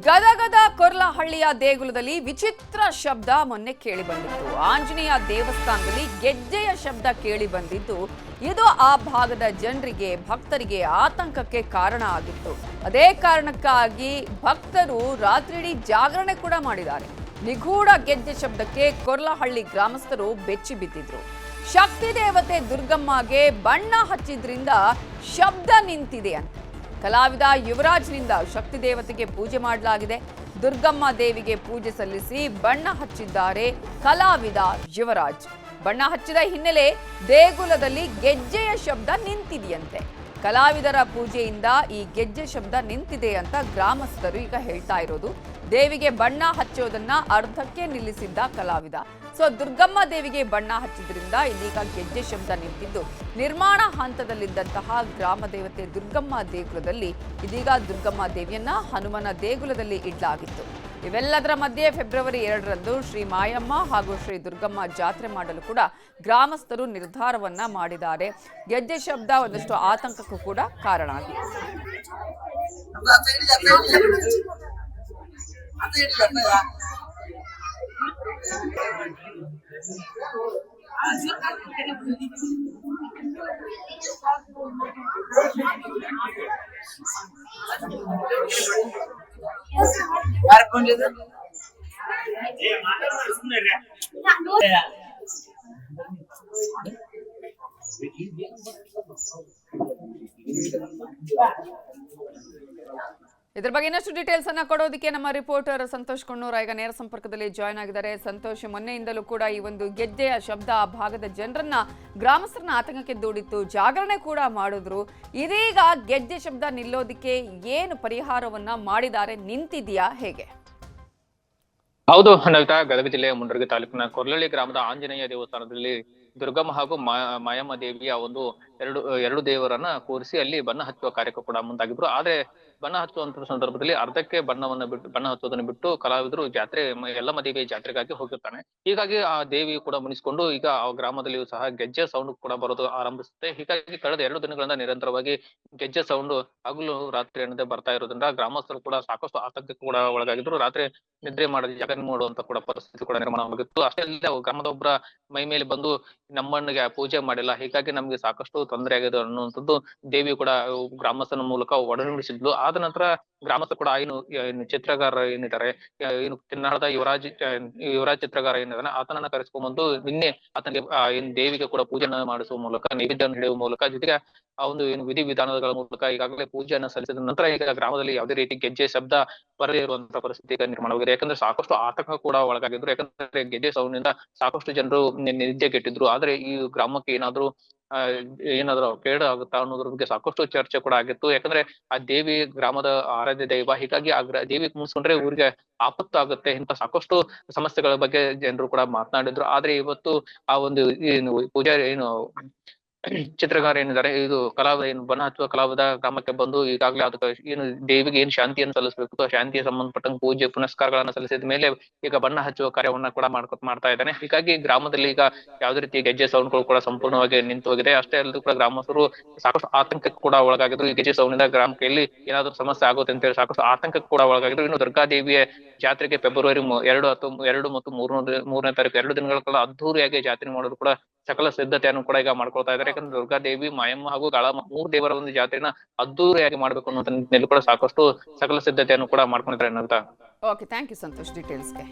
ಗದಗದ ಕೊರ್ಲಹಳ್ಳಿಯ ದೇಗುಲದಲ್ಲಿ ವಿಚಿತ್ರ ಶಬ್ದ ಮೊನ್ನೆ ಕೇಳಿ ಬಂದಿತ್ತು. ಆಂಜನೇಯ ದೇವಸ್ಥಾನದಲ್ಲಿ ಗೆಜ್ಜೆಯ ಶಬ್ದ ಕೇಳಿ ಬಂದಿದ್ದು ಇದು ಆ ಭಾಗದ ಜನರಿಗೆ ಭಕ್ತರಿಗೆ ಆತಂಕಕ್ಕೆ ಕಾರಣ ಆಗಿತ್ತು. ಅದೇ ಕಾರಣಕ್ಕಾಗಿ ಭಕ್ತರು ರಾತ್ರಿಯಿಡೀ ಜಾಗರಣೆ ಕೂಡ ಮಾಡಿದ್ದಾರೆ. ನಿಗೂಢ ಗೆಜ್ಜೆ ಶಬ್ದಕ್ಕೆ ಕೊರ್ಲಹಳ್ಳಿ ಗ್ರಾಮಸ್ಥರು ಬೆಚ್ಚಿ ಬಿದ್ದಿದ್ರು. ಶಕ್ತಿ ದೇವತೆ ದುರ್ಗಮ್ಮಗೆ ಬಣ್ಣ ಹಚ್ಚಿದ್ರಿಂದ ಶಬ್ದ ನಿಂತಿದೆ ಅಂತ ಕಲಾವಿದ ಯುವರಾಜ್ನಿಂದ ಶಕ್ತಿ ದೇವತೆಗೆ ಪೂಜೆ ಮಾಡಲಾಗಿದೆ. ದುರ್ಗಮ್ಮ ದೇವಿಗೆ ಪೂಜೆ ಸಲ್ಲಿಸಿ ಬಣ್ಣ ಹಚ್ಚಿದ್ದಾರೆ ಕಲಾವಿದ ಯುವರಾಜ್. ಬಣ್ಣ ಹಚ್ಚಿದ ಹಿನ್ನೆಲೆ ದೇಗುಲದಲ್ಲಿ ಗೆಜ್ಜೆಯ ಶಬ್ದ ನಿಂತಿದೆಯಂತೆ. ಕಲಾವಿದರ ಪೂಜೆಯಿಂದ ಈ ಗೆಜ್ಜೆ ಶಬ್ದ ನಿಂತಿದೆ ಅಂತ ಗ್ರಾಮಸ್ಥರು ಈಗ ಹೇಳ್ತಾ ಇರೋದು. ದೇವಿಗೆ ಬಣ್ಣ ಹಚ್ಚೋದನ್ನ ಅರ್ಧಕ್ಕೆ ನಿಲ್ಲಿಸಿದ್ದ ಕಲಾವಿದ. ದುರ್ಗಮ್ಮ ದೇವಿಗೆ ಬಣ್ಣ ಹಚ್ಚಿದ್ರಿಂದ ಇದೀಗ ಗೆಜ್ಜೆ ಶಬ್ದ ನಿಂತಿದ್ದು ನಿರ್ಮಾಣ ಹಂತದಲ್ಲಿದ್ದಂತಹ ಗ್ರಾಮ ದೇವತೆ ದುರ್ಗಮ್ಮ ದೇಗುಲದಲ್ಲಿ ಇದೀಗ ದುರ್ಗಮ್ಮ ದೇವಿಯನ್ನ ಹನುಮನ ದೇಗುಲದಲ್ಲಿ ಇಡಲಾಗಿತ್ತು. ಇವೆಲ್ಲದರ ಮಧ್ಯೆ ಫೆಬ್ರವರಿ 2ರಂದು ಶ್ರೀ ಮಾಯಮ್ಮ ಹಾಗೂ ಶ್ರೀ ದುರ್ಗಮ್ಮ ಜಾತ್ರೆ ಮಾಡಲು ಕೂಡ ಗ್ರಾಮಸ್ಥರು ನಿರ್ಧಾರವನ್ನ ಮಾಡಿದ್ದಾರೆ. ಗೆಜ್ಜೆ ಶಬ್ದ ಒಂದಷ್ಟು ಆತಂಕಕ್ಕೂ ಕೂಡ ಕಾರಣ ಆಗಿದೆ. ಇದ್ರ ಬಗ್ಗೆ ಇನ್ನಷ್ಟು ಡೀಟೇಲ್ಸ್ ಅನ್ನ ಕೊಡೋದಕ್ಕೆ ನಮ್ಮ ರಿಪೋರ್ಟರ್ ಸಂತೋಷ್ ಕೊಣ್ಣೂರ ಈಗ ನೇರ ಸಂಪರ್ಕದಲ್ಲಿ ಜಾಯ್ನ್ ಆಗಿದ್ದಾರೆ. ಸಂತೋಷ್, ಮೊನ್ನೆಯಿಂದಲೂ ಕೂಡ ಈ ಒಂದು ಗೆಜ್ಜೆಯ ಶಬ್ದ ಆ ಭಾಗದ ಜನರನ್ನ ಗ್ರಾಮಸ್ಥರನ್ನ ಆತಂಕಕ್ಕೆ ದೂಡಿತ್ತು, ಜಾಗರಣೆ ಕೂಡ ಮಾಡಿದ್ರು. ಇದೀಗ ಗೆಜ್ಜೆ ಶಬ್ದ ನಿಲ್ಲೋದಕ್ಕೆ ಏನು ಪರಿಹಾರವನ್ನ ಮಾಡಿದ್ದಾರೆ? ನಿಂತಿದೆಯಾ, ಹೇಗೆ? ಹೌದು ನವಿತಾ, ಗದಗ ಜಿಲ್ಲೆಯ ಮುಂಡರಗಿ ತಾಲೂಕಿನ ಕೊರ್ಲಹಳ್ಳಿ ಗ್ರಾಮದ ಆಂಜನೇಯ ದೇವಸ್ಥಾನದಲ್ಲಿ ದುರ್ಗಮ್ಮ ಹಾಗೂ ಮಾಯಮ್ಮ ದೇವಿಯ ಒಂದು ಎರಡು ದೇವರನ್ನ ಕೂರಿಸಿ ಅಲ್ಲಿ ಬಣ್ಣ ಹಚ್ಚುವ ಕಾರ್ಯಕ್ಕೆ ಕೂಡ ಮುಂದಾಗಿದ್ರು. ಆದ್ರೆ ಬಣ್ಣ ಹಚ್ಚುವಂತ ಸಂದರ್ಭದಲ್ಲಿ ಅರ್ಧಕ್ಕೆ ಬಣ್ಣ ಹಚ್ಚೋದನ್ನು ಬಿಟ್ಟು ಕಲಾವಿದರು ಯಲ್ಲಮ್ಮ ದೇವಿಯ ಜಾತ್ರೆಗಾಗಿ ಹೋಗಿರ್ತಾನೆ. ಹೀಗಾಗಿ ಆ ದೇವಿ ಕೂಡ ಮುನಿಸ್ಕೊಂಡು ಈಗ ಆ ಗ್ರಾಮದಲ್ಲಿಯೂ ಸಹ ಗೆಜ್ಜೆ ಸೌಂಡ್ ಕೂಡ ಬರೋದು ಆರಂಭಿಸುತ್ತೆ. ಹೀಗಾಗಿ ಕಳೆದ 2 ದಿನಗಳಿಂದ ನಿರಂತರವಾಗಿ ಗೆಜ್ಜೆ ಸೌಂಡ್ ಹಗಲು ರಾತ್ರಿ ಅನ್ನದೇ ಬರ್ತಾ ಇರೋದ್ರಿಂದ ಗ್ರಾಮಸ್ಥರು ಕೂಡ ಸಾಕಷ್ಟು ಆತಂಕಕ್ಕೆ ಕೂಡ ಒಳಗಾಗಿದ್ರು. ರಾತ್ರಿ ನಿದ್ರೆ ಮಾಡಲು ಜಾಗರಣೆ ಮಾಡುವಂತ ಕೂಡ ಪರಿಸ್ಥಿತಿ ಕೂಡ ನಿರ್ಮಾಣವಾಗಿತ್ತು. ಅಷ್ಟೇ ಅಲ್ಲದೆ ಗ್ರಾಮದ ಒಬ್ಬರ ಮೈ ಮೇಲೆ ಬಂದು ನಮ್ಮನಿಗೆ ಪೂಜೆ ಮಾಡಿಲ್ಲ, ಹೀಗಾಗಿ ನಮ್ಗೆ ಸಾಕಷ್ಟು ತೊಂದರೆ ಆಗಿದೆ ಅನ್ನುವಂಥದ್ದು ದೇವಿ ಕೂಡ ಗ್ರಾಮಸ್ಥನ ಮೂಲಕ ಒಡನುಡಿಸಿದ್ಲು. ಆದ ನಂತರ ಗ್ರಾಮಸ್ಥರು ಕೂಡ ಏನು ಚಿತ್ರಗಾರ ಏನಿದ್ದಾರೆ, ಏನು ತಿನ್ನಾಳದ ಯುವರಾಜ್ ಚಿತ್ರಗಾರ ಏನಿದಾನೆ ಆತನನ್ನ ಕರೆಸ್ಕೊಂಡ್ಬಂದು ನಿನ್ನೆ ಆತನಿಗೆ ಏನು ದೇವಿಗೆ ಕೂಡ ಪೂಜೆನ ಮಾಡಿಸುವ ಮೂಲಕ ನೈವೇದ್ಯವನ್ನು ಹಿಡಿಯುವ ಮೂಲಕ ಜೊತೆಗೆ ಆ ಒಂದು ಏನು ವಿಧಿ ವಿಧಾನಗಳ ಮೂಲಕ ಈಗಾಗಲೇ ಪೂಜೆಯನ್ನು ಸಲ್ಲಿಸಿದ ನಂತರ ಈಗ ಗ್ರಾಮದಲ್ಲಿ ಯಾವುದೇ ರೀತಿ ಗೆಜ್ಜೆ ಶಬ್ದ ಬರದೇ ಇರುವಂತಹ ಪರಿಸ್ಥಿತಿ ಈಗ ನಿರ್ಮಾಣವಾಗಿದೆ. ಯಾಕಂದ್ರೆ ಸಾಕಷ್ಟು ಆತಂಕ ಕೂಡ ಒಳಗಾಗಿದ್ರು. ಯಾಕಂದ್ರೆ ಗೆಜ್ಜೆ ಸೌಂಡ್ ನಿಂದ ಸಾಕಷ್ಟು ಜನರು ನಿದ್ದೆಗೆಟ್ಟಿದ್ರು. ಆದ್ರೆ ಈ ಗ್ರಾಮಕ್ಕೆ ಏನಾದ್ರು ಕೇಡು ಆಗುತ್ತಾ ಅನ್ನೋದ್ರ ಬಗ್ಗೆ ಸಾಕಷ್ಟು ಚರ್ಚೆ ಕೂಡ ಆಗಿತ್ತು. ಯಾಕಂದ್ರೆ ಆ ದೇವಿ ಗ್ರಾಮದ ಆರಾಧ್ಯ ದೈವ, ಹೀಗಾಗಿ ಆ ದೇವಿ ಮುಗಿಸ್ಕೊಂಡ್ರೆ ಊರಿಗೆ ಆಪತ್ತು ಆಗುತ್ತೆ ಇಂತ ಸಾಕಷ್ಟು ಸಮಸ್ಯೆಗಳ ಬಗ್ಗೆ ಜನರು ಕೂಡ ಮಾತನಾಡಿದ್ರು. ಆದ್ರೆ ಇವತ್ತು ಆ ಒಂದು ಏನು ಪೂಜಾರಿ ಚಿತ್ರಗಾರ ಏನಿದ್ದಾರೆ, ಇದು ಕಲಾವಿದ ಏನು ಬಣ್ಣ ಹಚ್ಚುವ ಕಲಾವಿದ ಗ್ರಾಮಕ್ಕೆ ಬಂದು ಈಗಾಗಲೇ ಅದಕ್ಕೆ ಏನು ದೇವಿಗೆ ಏನ್ ಶಾಂತಿಯನ್ನು ಸಲ್ಲಿಸಬೇಕು, ಶಾಂತಿಗೆ ಸಂಬಂಧಪಟ್ಟಂಗೆ ಪೂಜೆ ಪುನಸ್ಕಾರಗಳನ್ನ ಸಲ್ಲಿಸಿದ ಮೇಲೆ ಈಗ ಬಣ್ಣ ಹಚ್ಚುವ ಕಾರ್ಯವನ್ನ ಕೂಡ ಮಾಡ್ತಾ ಇದ್ದಾನೆ. ಹೀಗಾಗಿ ಗ್ರಾಮದಲ್ಲಿ ಈಗ ಯಾವುದೇ ರೀತಿ ಗೆಜ್ಜೆ ಸೌಂಡ್ಗಳು ಕೂಡ ಸಂಪೂರ್ಣವಾಗಿ ನಿಂತು ಹೋಗಿದೆ. ಅಷ್ಟೇ ಅಲ್ಲದೆ ಕೂಡ ಗ್ರಾಮಸ್ಥರು ಸಾಕಷ್ಟು ಆತಂಕಕ್ಕೆ ಕೂಡ ಒಳಗಾಗಿದ್ರು. ಈ ಗೆಜ್ಜೆ ಸೌಂಡಿಂದ ಗ್ರಾಮಕ್ಕೆ ಎಲ್ಲಿ ಏನಾದ್ರು ಸಮಸ್ಯೆ ಆಗುತ್ತೆ ಅಂತ ಹೇಳಿ ಸಾಕಷ್ಟು ಆತಂಕಕ್ಕೆ ಕೂಡ ಒಳಗಾಗಿದ್ರು. ಇನ್ನು ದುರ್ಗಾದೇವಿಯ ಜಾತ್ರೆಗೆ ಫೆಬ್ರವರಿ 2 ಮತ್ತು 3ನೇ ತಾರೀಕು 2 ದಿನಗಳ ಕಾಲ ಅದ್ದೂರಿಯಾಗಿ ಜಾತ್ರೆ ಮಾಡೋದು ಕೂಡ ಸಕಲ ಸಿದ್ಧತೆಯನ್ನು ಕೂಡ ಈಗ ಮಾಡ್ಕೊಳ್ತಾ ಇದ್ದಾರೆ. ಯಾಕಂದ್ರೆ ದುರ್ಗಾದೇವಿ, ಮಾಯಮ್ಮ ಹಾಗೂ ಗಾಳಮ್ಮ 3 ದೇವರ ಒಂದು ಜಾತ್ರೆನ ಅದ್ದೂರಿಯಾಗಿ ಮಾಡ್ಬೇಕು ಅನ್ನೋ ನಿಟ್ಟಿನಲ್ಲಿ ಕೂಡ ಸಾಕಷ್ಟು ಸಕಲ ಸಿದ್ಧತೆಯನ್ನು ಕೂಡ ಮಾಡ್ಕೊಂಡಿದ್ದಾರೆ ಅಂತ. Okay, thank you Santosh ಡೀಟೇಲ್ಸ್ಗೆ.